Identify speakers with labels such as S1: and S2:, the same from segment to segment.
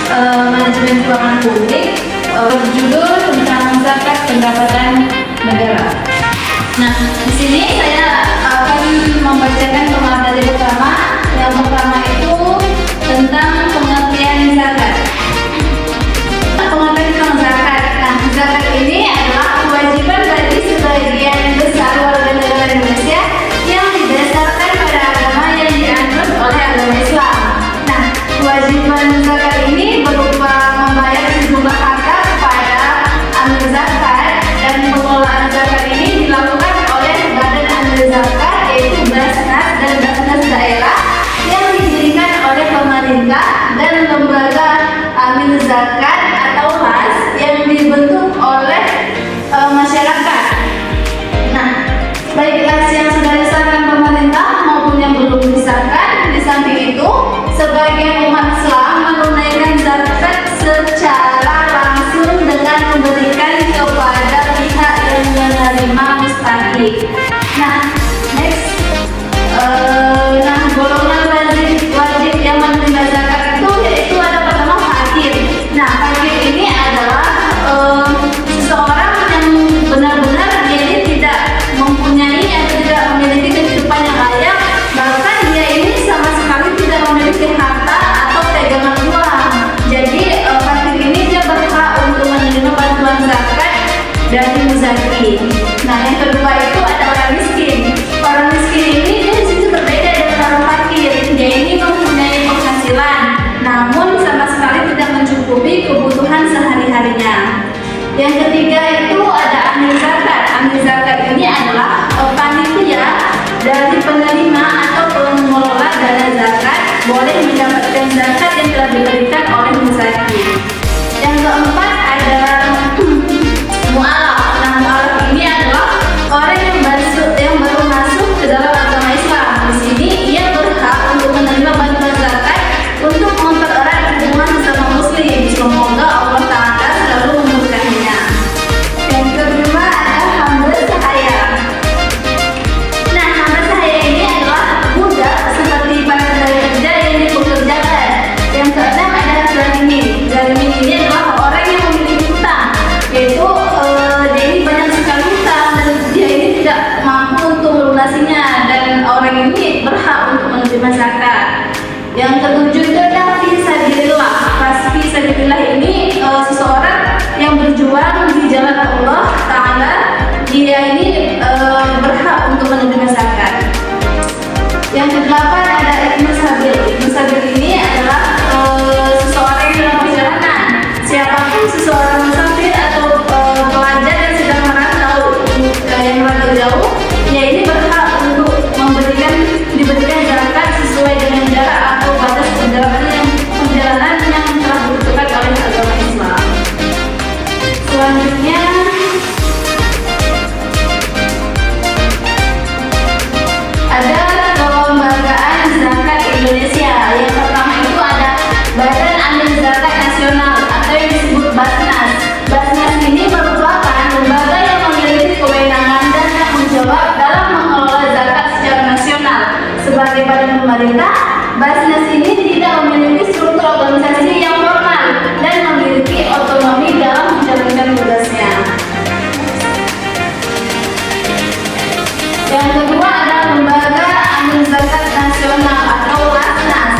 S1: Manajemen Keuangan Publik berjudul tentang zakat pendapatan negara. Nah, di sini saya akan membacakan pemaparan pertama. Yang pertama itu tentang pengertian zakat. Pengertian tentang zakat. Nah, zakat ini adalah kewajiban bagi sebagian besar warga negara Indonesia yang didasarkan pada agama yang dianut oleh agama Islam. Nah, kewajiban zakat ini berupa membayar sejumlah harta kepada amil zakat, dan pengelolaan zakat ini dilakukan oleh Badan Amil Zakat, yaitu Basnas dan Basnas daerah yang didirikan oleh pemerintah, dan lembaga amil zakat atau LAS yang dibentuk oleh masyarakat. Nah, baik LAS yang sudah disahkan pemerintah maupun yang belum disahkan. Di samping itu, sebagian umat Islam menunaikan zakat secara langsung dengan memberikan kepada pihak yang menerima mustahik. Nah, next, golongan wajib yang menerima zakat itu yaitu ada pertama fakir. Nah, fakir ini adalah seseorang yang benar-benar dia ini tidak mempunyai atau tidak memiliki kehidupan yang layak, bahkan dia ini sama sekali tidak memiliki harta atau pegangan uang. Jadi fakir ini dia berhak untuk menerima bantuan zakat dari muzaki. Nah, yang kedua itu ada orang miskin. Orang miskin ini dia disitu berbeda dengan orang fakir. Dia ini mempunyai penghasilan, namun sama sekali tidak mencukupi kebutuhan sehari-harinya. Yang ketiga itu ada amil zakat. Amil zakat ini adalah panitia dari penerima atau pengelola dana zakat boleh mendapatkan zakat yang telah diberikan oleh muzaki. Yang keempat ada mu'alaf. Nah, mu'alaf ini adalah orang yang baru masuk ke dalam agama Islam. Di sini ia berhak untuk menerima bantuan zakat untuk mempererat hubungan sesama muslim. Semoga Allah Ta'ala selalu memberkatinya. Yang kedua ada hamba sahaya. Nah, hamba sahaya ini adalah budak seperti para tenaga kerja yang dipekerjakan. Yang keenam ada zalimin. Zalimin ini adalah orang yang memiliki hutang, yaitu dia ini banyak sekali hutang dan dia ini tidak mampu untuk melunasinya, dan orang ini berhak untuk menerima zakat. Yang ketujuh itu ada fisabilillah. Fisabilillah ini seseorang yang berjuang di jalan Allah Ta'ala, dia ini berhak untuk menerima zakat. Yang kedelapan ada ibnu sabil. Ibnu sabil ini adalah seseorang yang dalam perjalanan. Siapapun seseorang musafir atau pelajar yang sedang merantau jauh, dia ini berhak untuk diberikan zakat sesuai dengan jarak atau batas perjalanan yang telah ditentukan oleh agama Islam. Selanjutnya ada kelembagaan zakat Indonesia. Yang pertama itu ada Badan Amil Zakat Nasional atau yang disebut Basnas. Basnas ini merupakan lembaga yang memiliki kewenangan dan tanggung jawab dalam mengelola zakat secara nasional. Sebagai badan pemerintah, Basnas ini tidak memiliki struktur organisasi yang formal dan memiliki otonomi dalam menjalankan tugasnya. Yang kedua ada Lembaga Amil Zakat Nasional atau LASNAS.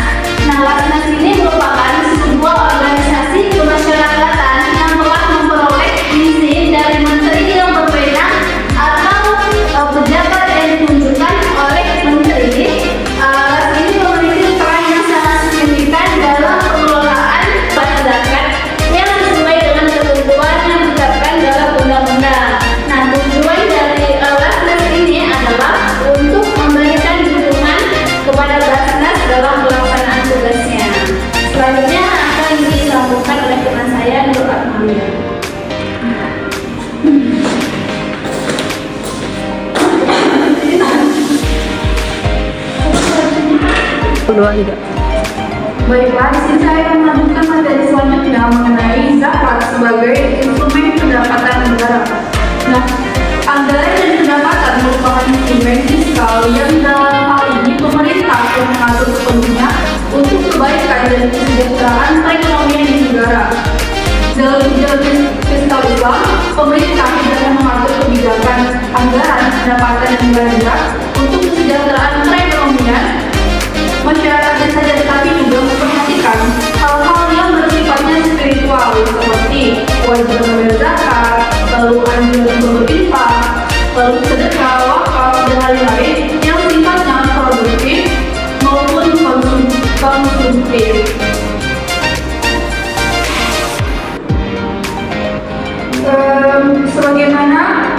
S1: Nah, LASNAS ini merupakan sebuah organisasi kemasyarakatan yang telah memperoleh izin dari menteri yang berwenang atau pejabat yang ditunjukkan oleh menteri. LAS ini memiliki peran yang sangat signifikan dalam pengelolaan zakat yang sesuai dengan ketentuan yang ditetapkan dalam undang-undang. Nah, tujuan dari LASNAS ini adalah untuk memberikan dukungan kepada Basnas dalam pelaksanaan tugasnya. Selanjutnya akan disambungkan oleh teman saya, Nur Akmalia. Baiklah, di sini saya akan melanjutkan materi selanjutnya mengenai zakat sebagai instrumen pendapatan negara. Nah, anggaran dan pendapatan merupakan instrumen fiskal yang dalam hal ini pemerintah yang mengatur sepenuhnya untuk kebaikan dan kesejahteraan perekonomian Sebagaimana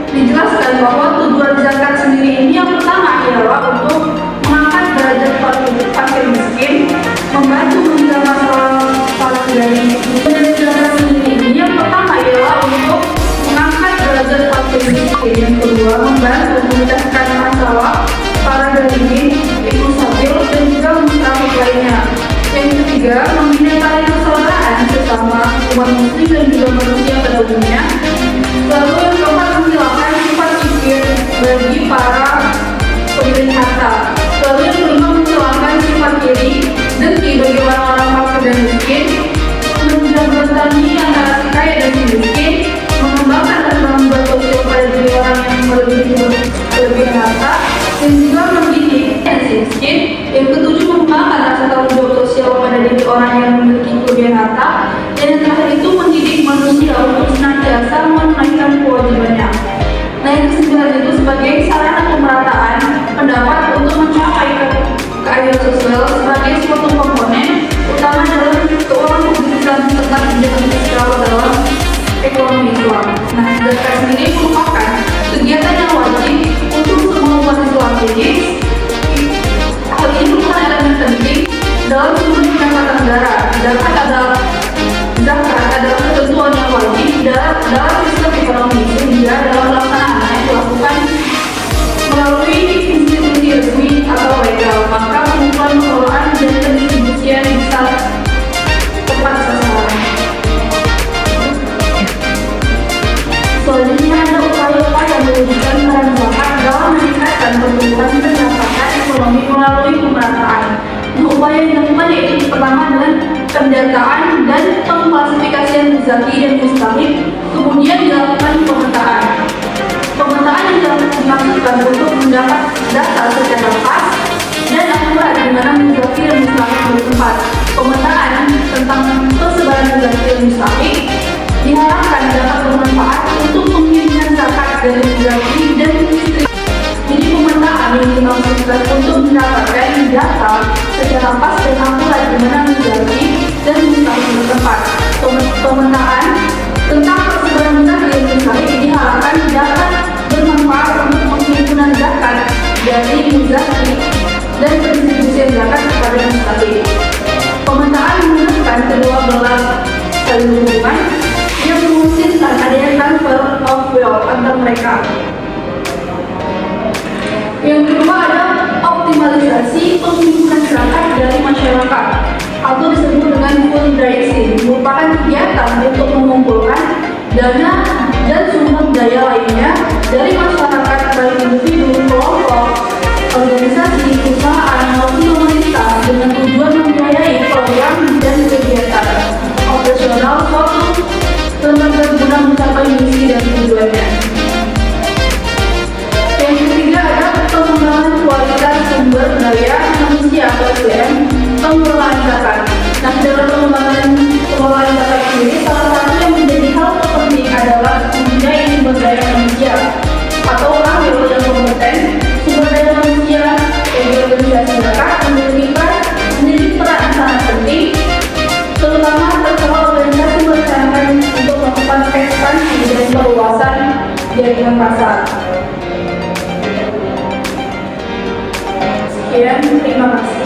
S1: dijelaskan bahwa tujuan zakat sendiri ini yang pertama adalah untuk mengangkat derajat fakir miskin, membantu menjaga masalah para pedagang. Tujuan zakat sendiri ini yang pertama adalah untuk mengangkat derajat fakir miskin, yang kedua membantu memecahkan masalah para pedagang, ibu sabil dan juga mustahik lainnya. Yang ketiga, membina tali persaudaraan sesama umat muslim dan juga manusia pada umumnya. Lalu yang keempat, menghilangkan sifat kikir bagi para pemilik harta. Lalu yang kelima, menghilangkan sifat iri, dengki bagi orang-orang fakir dan miskin, menjembatani antara si kaya dan si miskin, mengembangkan dan membuat sosial pada diri orang yang lebih harta, dan juga mendidik dan si miskin. Yang ketujuh, mengembangkan rasa tanggung jawab sosial pada diri orang yang memiliki kelebihan harta, dan yang terakhir itu mendidik manusia untuk senantiasa menunaikan kewajibannya. Nah, yang kesembilan itu sebagai sarana pemerataan pendapat untuk mencapai keadilan sosial sebagai suatu komponen utama dalam keuangan publik dan serta kebijakan fiskal dalam ekonomi Islam. Nah, zakat sendiri merupakan kegiatan yang wajib untuk semua umat Islam. Jadi, hal ini merupakan elemen penting dalam sumber pendapatan negara. Zakat adalah ketentuan yang wajib dalam sistem ekonomi, sehingga dalam pelaksanaannya dilakukan melalui institusi resmi atau legal, maka pengumpulan, pengelolaan, dan pendistribusian bisa tepat sasaran. Selanjutnya ada upaya-upaya mewujudkan peran zakat dalam meningkatkan pertumbuhan pendapatan ekonomi melalui pemerataan. Nah, upaya yang dilakukan yaitu pertama dengan pendataan dan pengklasifikasian zaki dan mustahik, kemudian dilakukan pemetaan. Pemetaan yang dimaksudkan untuk mendapat data secara pas dan akurat di mana muzaki dan mustahik bertempat. Pemetaan tentang persebaran muzaki dan mustahik diharapkan dapat bermanfaat untuk pengiriman zakat dari muzaki dan mustahik. Jadi pemetaan yang dimaksudkan untuk mendapatkan data secara pas dan akurat di mana muzaki dan mustahik bertempat. Pemetaan tentang persebaran muzaki dan mustahik diharapkan dapat bermanfaat untuk penghimpunan zakat dari muzaki dan pendistribusian zakat kepada mustahik. Pemetaan menggunakan kedua belah saling berhubungan yang memungkinkan adanya transfer of wealth antar mereka. Yang kedua ada optimalisasi penghimpunan zakat dari masyarakat atau disebut dengan fundraising, merupakan kegiatan untuk mengumpulkan dana dan sumber daya lainnya dari masyarakat baik individu, kelompok, organisasi, perusahaan, maupun komunitas dengan tujuan membiayai program dan kegiatan operasional suatu lembaga guna mencapai misi dan tujuannya. Yang ketiga ada pengembangan kualitas sumber daya manusia atau SDM, pengelolaan zakat. Nah, dalam pengelolaan zakat ini salah satu yang menjadi hal penting adalah membiayai sumber daya manusia atau orang yang kompeten. Sumber daya manusia bagi organisasi zakat memiliki peran sangat penting, terutama terkala organisasi berencanakan untuk melakukan ekspansi dan perluasan jaringan pasar. Sekian, terima kasih.